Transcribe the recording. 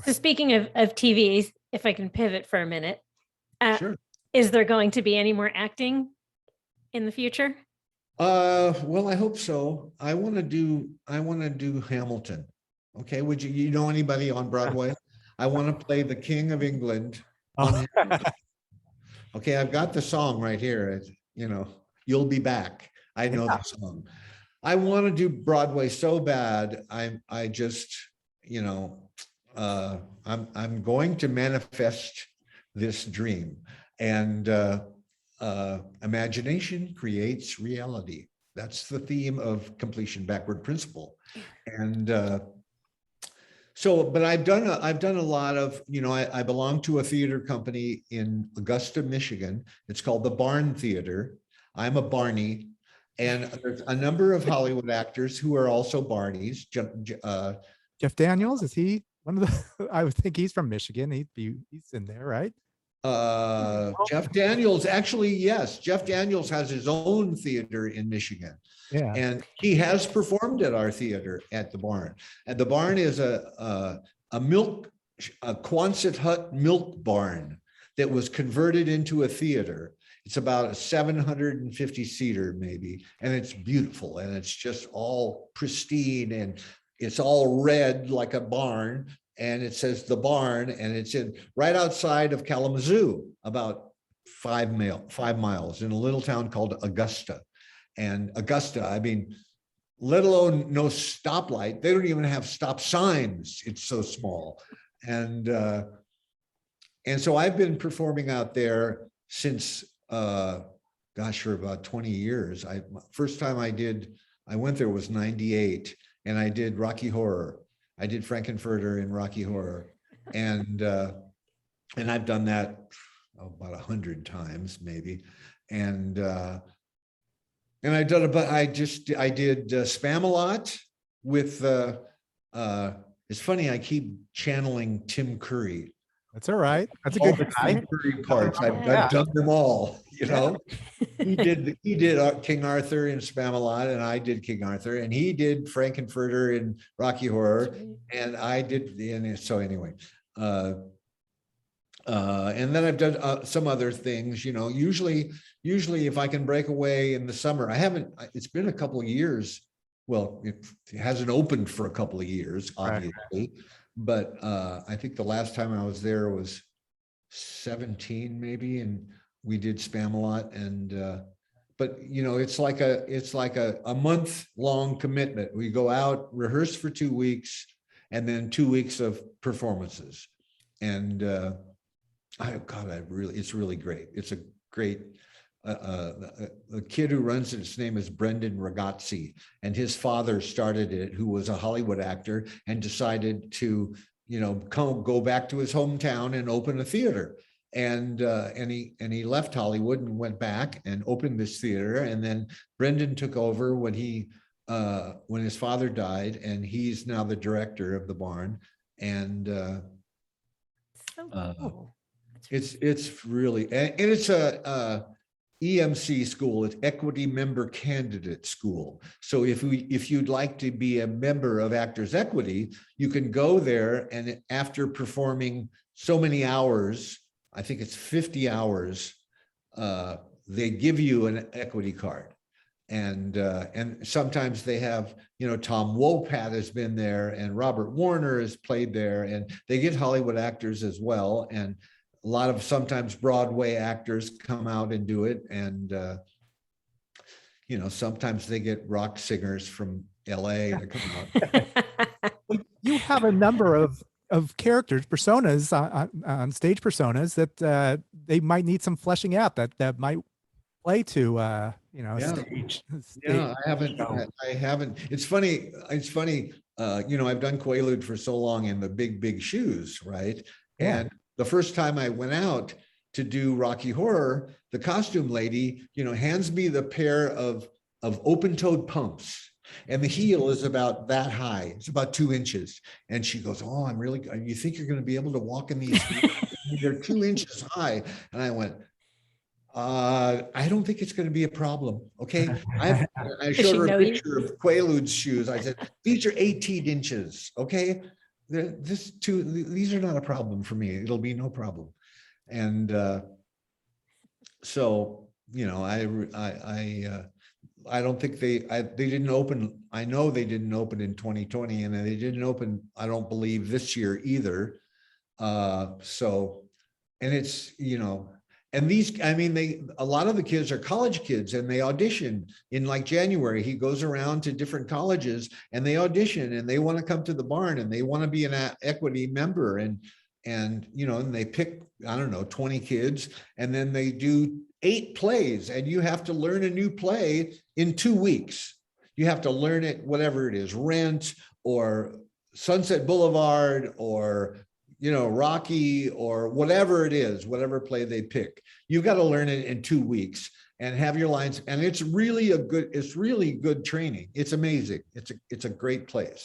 So speaking of TVs, if I can pivot for a minute, Sure. is there going to be any more acting in the future? Well, I hope so. I want to do Hamilton. Okay, would you know anybody on Broadway? I want to play the King of England on Oh. Hamilton. Okay, I've got the song right here. It's, You'll Be Back. I know the song. I want to do Broadway so bad. I just, I'm going to manifest this dream, and imagination creates reality. That's the theme of completion backward principle. And but I've done a lot of, I belong to a theater company in Augusta, Michigan. It's called the Barn Theater. I'm a Barney, and there's a number of Hollywood actors who are also Barneys. Jeff Daniels, is he one of the? I would think he's from Michigan. He's in there, right? Jeff Daniels, actually, yes. Jeff Daniels has his own theater in Michigan. Yeah. And he has performed at our theater at the Barn. And the Barn is a Quonset hut milk barn that was converted into a theater. It's about a 750 seater maybe, and it's beautiful, and it's just all pristine, and it's all red like a barn, and it says the Barn, and it's right outside of Kalamazoo, about 5 miles, in a little town called Augusta. And Augusta, I mean, let alone no stoplight, they don't even have stop signs. It's so small. And so I've been performing out there since, for about 20 years. First time I went there was 98, and I did Rocky Horror. I did Frankenfurter in Rocky Horror. And I've done that about 100 times maybe. And I did Spamalot with it's funny, I keep channeling Tim Curry. That's all right. That's a All good the guy. Tim Curry parts. I've done them all, He did King Arthur in Spamalot, and I did King Arthur, and he did Frankenfurter in Rocky Horror, and I did, and so anyway. And then I've done some other things, usually if I can break away in the summer. It's been a couple of years. Well, it hasn't opened for a couple of years, obviously, right. But I think the last time I was there was 17 maybe, and we did Spamalot. And but it's like a month-long commitment. We go out, rehearse for 2 weeks, and then 2 weeks of performances. And it's really great. It's a great, the kid who runs it, his name is Brendan Ragazzi, and his father started it, who was a Hollywood actor, and decided to, go back to his hometown and open a theater. And he left Hollywood and went back and opened this theater. And then Brendan took over when his father died, and he's now the director of the Barn. And So cool. it's really, and it's a EMC school. It's Equity Member Candidate School. So if you'd like to be a member of Actors Equity, you can go there, and after performing so many hours, I think it's 50 hours, they give you an equity card. And sometimes they have, Tom Wopat has been there, and Robert Warner has played there, and they get Hollywood actors as well. And a lot of sometimes Broadway actors come out and do it. And, sometimes they get rock singers from LA to come out. Well, you have a number of characters, personas on stage personas that they might need some fleshing out that might play to stage. Yeah, I haven't. It's funny. I've done Quaalude for so long in the Big Shoes, right? Yeah. And the first time I went out to do Rocky Horror, the costume lady, hands me the pair of open-toed pumps, and the heel is about that high. It's about 2 inches. And she goes, "Oh, you think you're going to be able to walk in these? They're 2 inches high." And I went, I don't think it's going to be a problem. Okay. I showed her a picture of Quaalude's shoes. I said, "These are 18 inches. Okay. these are not a problem for me. It'll be no problem. And so, you know, I don't think they didn't open. I know they didn't open in 2020, and they didn't open, I don't believe, this year either. So, and it's, you know, and these, I mean, a lot of the kids are college kids, and they audition in like January. He goes around to different colleges and they audition, and they want to come to the barn, and they want to be an equity member, and, you know, and they pick, I don't know, 20 kids, and then they do 8 plays, and you have to learn a new play in 2 weeks. You have to learn it, whatever it is, Rent or Sunset Boulevard or, you know, Rocky or whatever it is, whatever play they pick. You've got to learn it in 2 weeks and have your lines. And it's really good training. It's amazing. It's a great place.